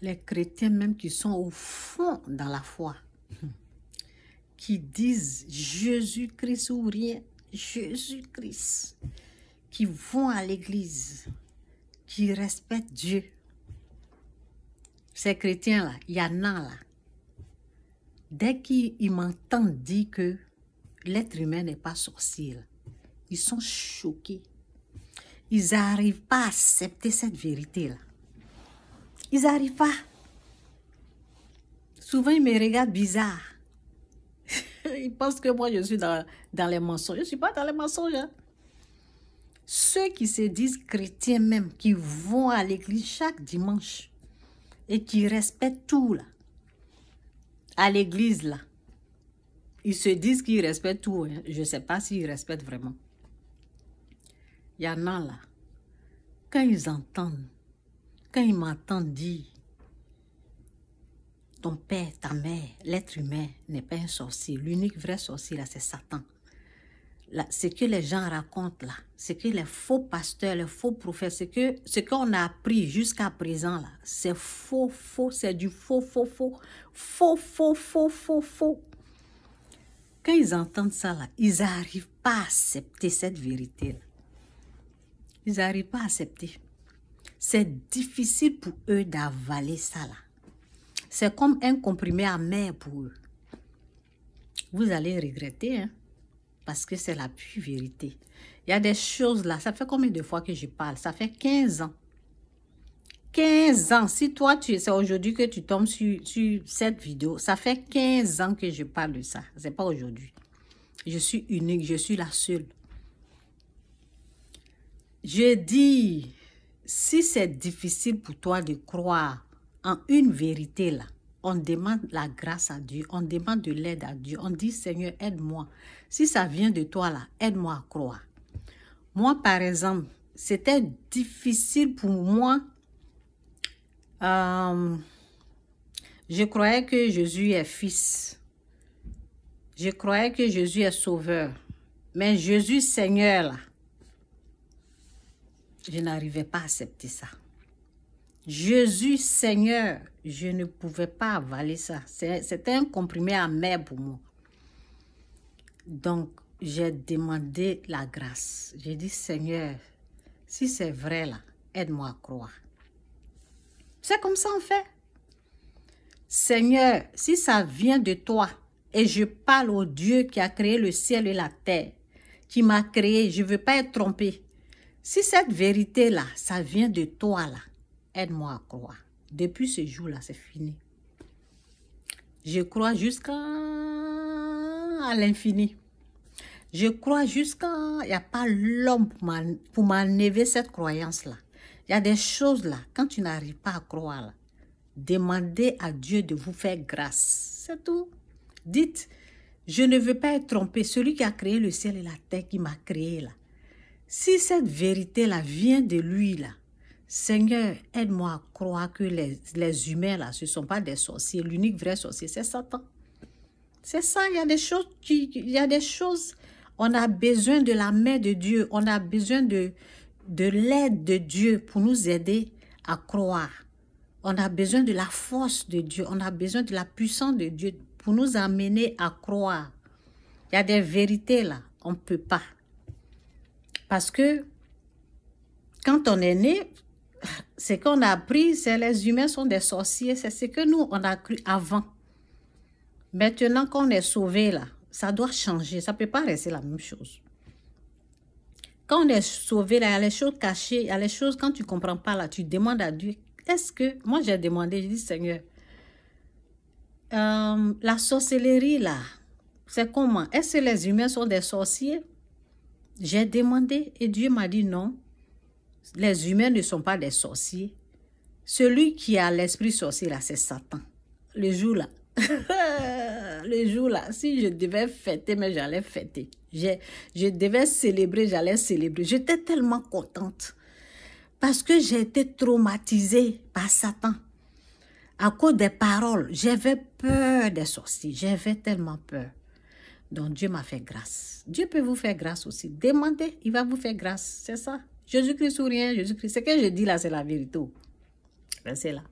Les chrétiens même qui sont au fond dans la foi, qui disent Jésus-Christ ou rien, Jésus-Christ, qui vont à l'église, qui respectent Dieu. Ces chrétiens-là, il y en a là. Dès qu'ils m'entendent dire que l'être humain n'est pas sorcier, là, ils sont choqués. Ils n'arrivent pas à accepter cette vérité-là. Ils n'arrivent pas. Souvent, ils me regardent bizarre. Ils pensent que moi, je suis dans les mensonges. Je ne suis pas dans les mensonges. Hein. Ceux qui se disent chrétiens même, qui vont à l'église chaque dimanche et qui respectent tout, là, à l'église, là, ils se disent qu'ils respectent tout. Hein. Je ne sais pas s'ils respectent vraiment. Il y en a là, quand ils m'entendent dire ton père, ta mère, l'être humain n'est pas un sorcier. L'unique vrai sorcier, là, c'est Satan. Là, ce que les gens racontent, là, c'est que les faux pasteurs, les faux prophètes, ce qu'on a appris jusqu'à présent, là, c'est faux, c'est du faux. Quand ils entendent ça, là, ils n'arrivent pas à accepter cette vérité-là. Ils n'arrivent pas à accepter. C'est difficile pour eux d'avaler ça, là. C'est comme un comprimé amer pour eux. Vous allez regretter, hein, parce que c'est la pure vérité. Il y a des choses là, ça fait combien de fois que je parle? Ça fait 15 ans. 15 ans. Si toi, c'est aujourd'hui que tu tombes sur cette vidéo, ça fait 15 ans que je parle de ça. Ce n'est pas aujourd'hui. Je suis unique, je suis la seule. Je dis, si c'est difficile pour toi de croire en une vérité là, on demande la grâce à Dieu, on demande de l'aide à Dieu, on dit Seigneur, aide-moi. Si ça vient de toi là, aide-moi à croire. Moi, par exemple, c'était difficile pour moi. Je croyais que Jésus est fils. Je croyais que Jésus est sauveur. Mais Jésus Seigneur là, je n'arrivais pas à accepter ça. Jésus Seigneur, je ne pouvais pas avaler ça. C'était un comprimé amer pour moi. Donc, j'ai demandé la grâce. J'ai dit, Seigneur, si c'est vrai là, aide-moi à croire. C'est comme ça on fait. Seigneur, si ça vient de toi, et je parle au Dieu qui a créé le ciel et la terre, qui m'a créé, je ne veux pas être trompée. Si cette vérité-là, ça vient de toi là, aide-moi à croire. Depuis ce jour-là, c'est fini. Je crois jusqu'à l'infini. Je crois jusqu'à... Il n'y a pas l'homme pour m'enlever cette croyance-là. Il y a des choses là, quand tu n'arrives pas à croire, là, demandez à Dieu de vous faire grâce. C'est tout. Dites, je ne veux pas être trompé. Celui qui a créé le ciel et la terre, qui m'a créé là. Si cette vérité-là vient de lui là, Seigneur, aide-moi à croire que les humains là, ce ne sont pas des sorciers. L'unique vrai sorcier, c'est Satan. C'est ça, il y a des choses, on a besoin de la main de Dieu, on a besoin de l'aide de Dieu pour nous aider à croire. On a besoin de la force de Dieu, on a besoin de la puissance de Dieu pour nous amener à croire. Il y a des vérités là, on ne peut pas. Parce que quand on est né, ce qu'on a appris, c'est les humains sont des sorciers. C'est ce que nous, on a cru avant. Maintenant qu'on est sauvé là, ça doit changer. Ça ne peut pas rester la même chose. Quand on est sauvé là, il y a les choses cachées, il y a les choses, quand tu ne comprends pas là, tu demandes à Dieu, est-ce que... Moi, j'ai demandé, j'ai dit, Seigneur, la sorcellerie là, c'est comment? Est-ce que les humains sont des sorciers? J'ai demandé et Dieu m'a dit non. Les humains ne sont pas des sorciers. Celui qui a l'esprit sorcier là, c'est Satan. Le jour là, si je devais fêter, mais j'allais fêter. Je devais célébrer, j'allais célébrer. J'étais tellement contente parce que j'ai été traumatisée par Satan. À cause des paroles, j'avais peur des sorciers. J'avais tellement peur. Donc Dieu m'a fait grâce. Dieu peut vous faire grâce aussi. Demandez, il va vous faire grâce. C'est ça. Jésus-Christ ou rien, Jésus-Christ. Ce que je dis là, c'est la vérité. C'est là.